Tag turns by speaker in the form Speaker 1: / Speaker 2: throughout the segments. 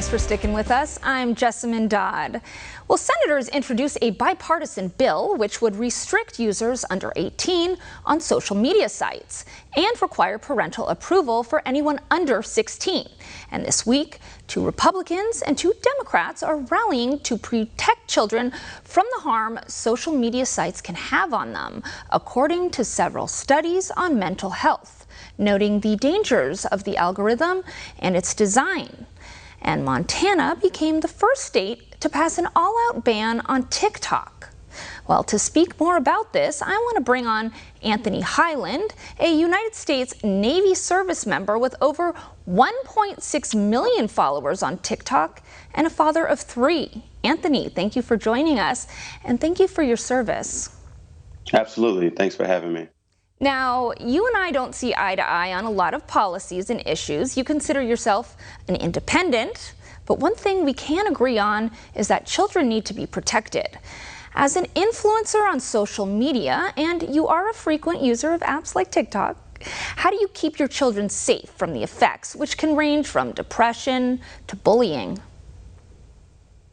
Speaker 1: Thanks for sticking with us. I'm Jessamine Dodd. Well, senators introduced a bipartisan bill which would restrict users under 18 on social media sites and require parental approval for anyone under 16. And this week, 2 Republicans and 2 Democrats are rallying to protect children from the harm social media sites can have on them, according to several studies on mental health, noting the dangers of the algorithm and its design. And Montana became the first state to pass an all-out ban on TikTok. Well, to speak more about this, I want to bring on Anthony Highland, a United States Navy service member with over 1.6 million followers on TikTok and a father of 3. Anthony, thank you for joining us, and thank you for your service.
Speaker 2: Absolutely. Thanks for having me.
Speaker 1: Now, you and I don't see eye to eye on a lot of policies and issues. You consider yourself an independent, but one thing we can agree on is that children need to be protected. As an influencer on social media, and you are a frequent user of apps like TikTok, how do you keep your children safe from the effects, which can range from depression to bullying?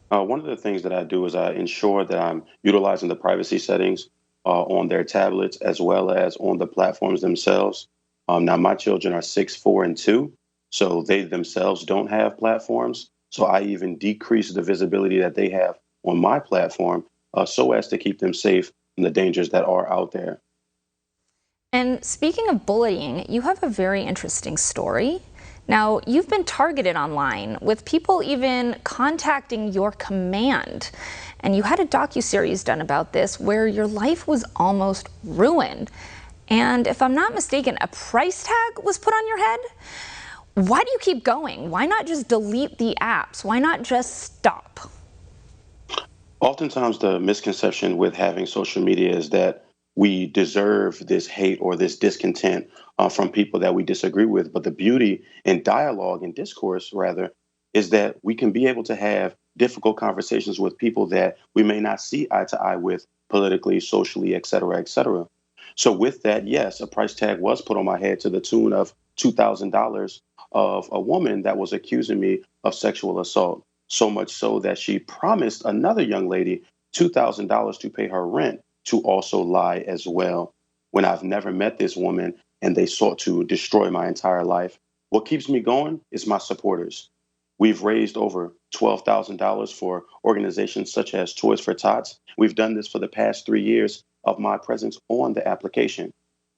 Speaker 2: One of the things that I do is I ensure that I'm utilizing the privacy settings on their tablets as well as on the platforms themselves. Now, my children are 6, 4, and 2, so they themselves don't have platforms. So I even decrease the visibility that they have on my platform so as to keep them safe from the dangers that are out there.
Speaker 1: And speaking of bullying, you have a very interesting story. Now, you've been targeted online with people even contacting your command. And you had a docuseries done about this where your life was almost ruined. And if I'm not mistaken, a price tag was put on your head. Why do you keep going? Why not just delete the apps? Why not just stop?
Speaker 2: Oftentimes, the misconception with having social media is that we deserve this hate or this discontent from people that we disagree with. But the beauty in dialogue and discourse, rather, is that we can be able to have difficult conversations with people that we may not see eye to eye with politically, socially, et cetera, et cetera. So with that, yes, a price tag was put on my head to the tune of $2,000 of a woman that was accusing me of sexual assault. So much so that she promised another young lady $2,000 to pay her rent to also lie as well. When I've never met this woman and they sought to destroy my entire life, what keeps me going is my supporters. We've raised over $12,000 for organizations such as Toys for Tots. We've done this for the past 3 years of my presence on the application.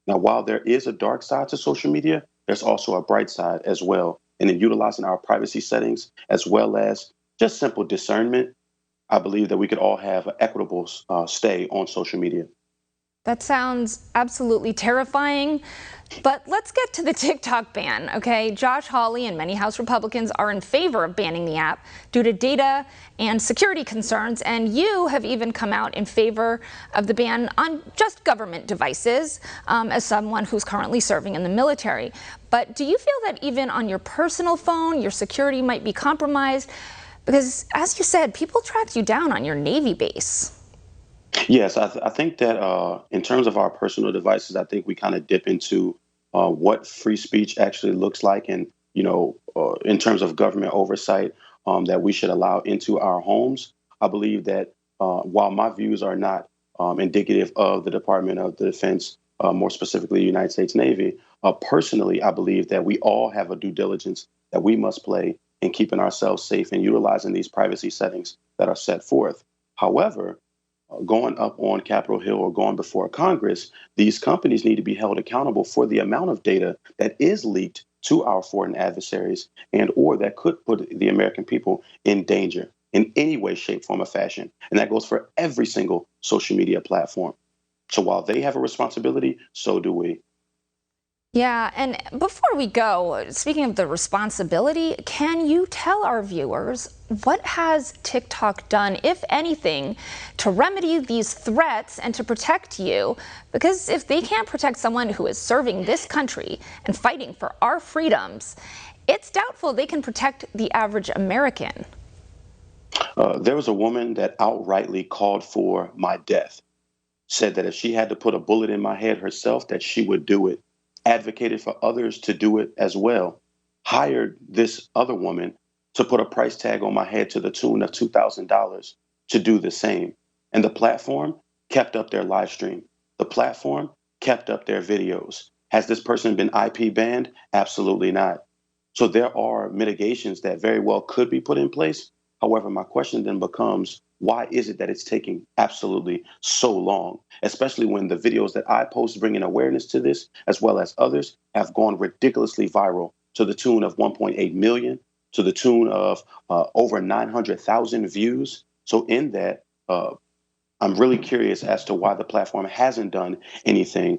Speaker 2: Now, while there is a dark side to social media, there's also a bright side as well. And in utilizing our privacy settings, as well as just simple discernment, I believe that we could all have an equitable stay on social media.
Speaker 1: That sounds absolutely terrifying. But let's get to the TikTok ban, okay? Josh Hawley and many House Republicans are in favor of banning the app due to data and security concerns, and you have even come out in favor of the ban on just government devices as someone who's currently serving in the military. But do you feel that even on your personal phone, your security might be compromised? Because, as you said, people tracked you down on your Navy base.
Speaker 2: Yes, I think that in terms of our personal devices, I think we kind of dip into what free speech actually looks like, and in terms of government oversight that we should allow into our homes. I believe that while my views are not indicative of the Department of Defense, more specifically the United States Navy, personally, I believe that we all have a due diligence that we must play in keeping ourselves safe and utilizing these privacy settings that are set forth. However, going up on Capitol Hill or going before Congress, these companies need to be held accountable for the amount of data that is leaked to our foreign adversaries and or that could put the American people in danger in any way, shape, form, or fashion. And that goes for every single social media platform. So while they have a responsibility, so do we.
Speaker 1: Yeah, and before we go, speaking of the responsibility, can you tell our viewers what has TikTok done, if anything, to remedy these threats and to protect you? Because if they can't protect someone who is serving this country and fighting for our freedoms, it's doubtful they can protect the average American.
Speaker 2: There was a woman that outrightly called for my death, said that if she had to put a bullet in my head herself, that she would do it. Advocated for others to do it as well, hired this other woman to put a price tag on my head to the tune of $2,000 to do the same. And the platform kept up their live stream. The platform kept up their videos. Has this person been IP banned? Absolutely not. So there are mitigations that very well could be put in place. However, my question then becomes, why is it that it's taking absolutely so long, especially when the videos that I post bringing awareness to this, as well as others, have gone ridiculously viral to the tune of 1.8 million, to the tune of over 900,000 views. So in that, I'm really curious as to why the platform hasn't done anything,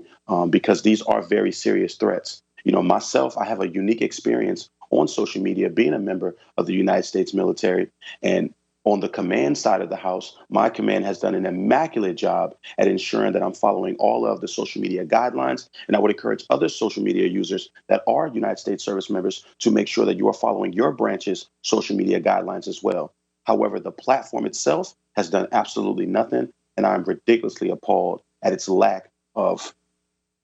Speaker 2: because these are very serious threats. You know, myself, I have a unique experience on social media being a member of the United States military. And on the command side of the house, my command has done an immaculate job at ensuring that I'm following all of the social media guidelines. And I would encourage other social media users that are United States service members to make sure that you are following your branch's social media guidelines as well. However, the platform itself has done absolutely nothing, and I'm ridiculously appalled at its lack of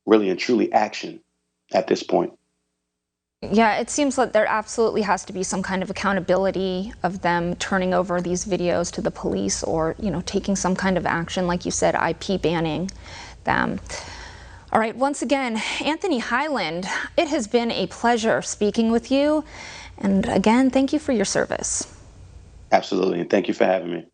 Speaker 2: really and truly action at this point.
Speaker 1: Yeah, it seems that there absolutely has to be some kind of accountability of them turning over these videos to the police, or, you know, taking some kind of action, like you said, IP banning them. All right, once again, Anthony Highland, it has been a pleasure speaking with you. And again, thank you for your service.
Speaker 2: Absolutely, and thank you for having me.